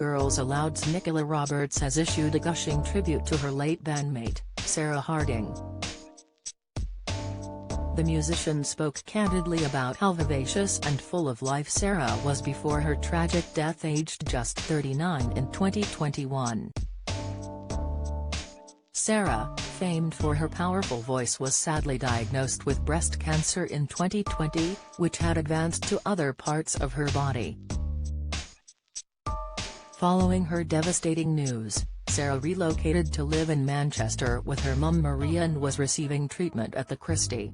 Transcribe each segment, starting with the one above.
Girls Aloud's Nicola Roberts has issued a gushing tribute to her late bandmate, Sarah Harding. The musician spoke candidly about how vivacious and full of life Sarah was before her tragic death aged just 39 in 2021. Sarah, famed for her powerful voice, was sadly diagnosed with breast cancer in 2020, which had advanced to other parts of her body. Following her devastating news, Sarah relocated to live in Manchester with her mum Maria and was receiving treatment at the Christie.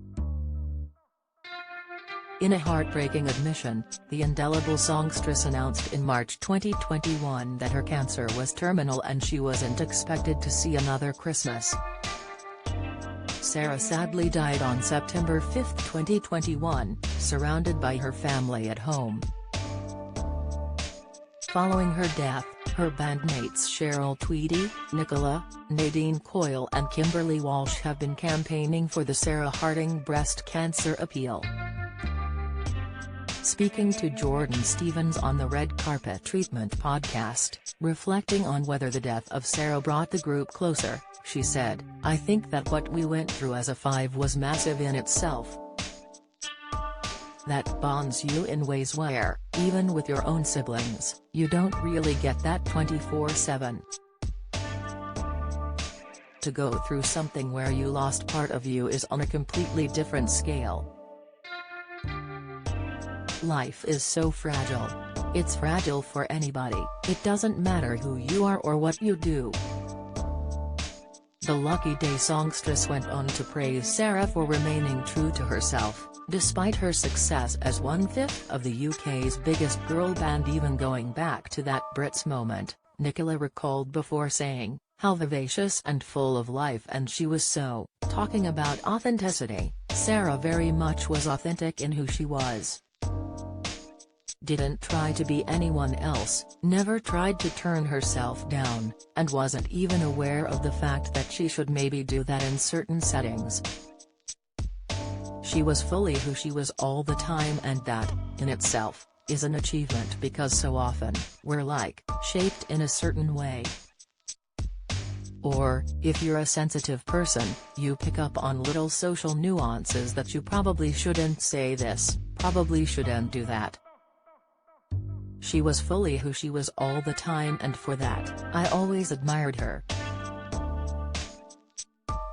In a heartbreaking admission, the indelible songstress announced in March 2021 that her cancer was terminal and she wasn't expected to see another Christmas. Sarah sadly died on September 5, 2021, surrounded by her family at home. Following her death, her bandmates Cheryl Tweedy, Nicola, Nadine Coyle and Kimberly Walsh have been campaigning for the Sarah Harding breast cancer appeal. Speaking to Jordan Stevens on the Red Carpet Treatment podcast, reflecting on whether the death of Sarah brought the group closer, she said, "I think that what we went through as a five was massive in itself. That bonds you in ways where, even with your own siblings, you don't really get that 24/7. To go through something where you lost part of you is on a completely different scale. Life is so fragile. It's fragile for anybody, it doesn't matter who you are or what you do." The Lucky Day songstress went on to praise Sarah for remaining true to herself, despite her success as 1/5 of the UK's biggest girl band, even going back to that Brits moment, Nicola recalled before saying, "How vivacious and full of life and she was so." Talking about authenticity, Sarah very much was authentic in who she was. Didn't try to be anyone else, never tried to turn herself down, and wasn't even aware of the fact that she should maybe do that in certain settings. She was fully who she was all the time, and that, in itself, is an achievement because so often, we're shaped in a certain way. Or, if you're a sensitive person, you pick up on little social nuances that you probably shouldn't say this, probably shouldn't do that. She was fully who she was all the time, and for that, I always admired her.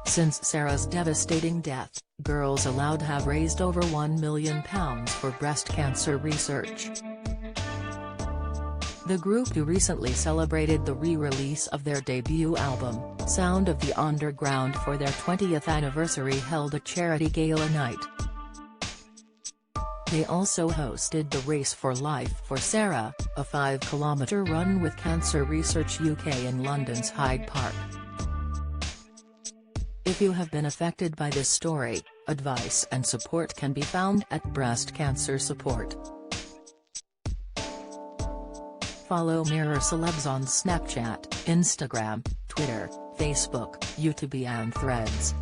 Since Sarah's devastating death, Girls Aloud have raised over £1 million for breast cancer research. The group, who recently celebrated the re-release of their debut album, Sound of the Underground, for their 20th anniversary, held a charity gala night. They also hosted the Race for Life for Sarah, a 5-kilometre run with Cancer Research UK in London's Hyde Park. If you have been affected by this story, advice and support can be found at Breast Cancer Support. Follow Mirror Celebs on Snapchat, Instagram, Twitter, Facebook, YouTube and Threads.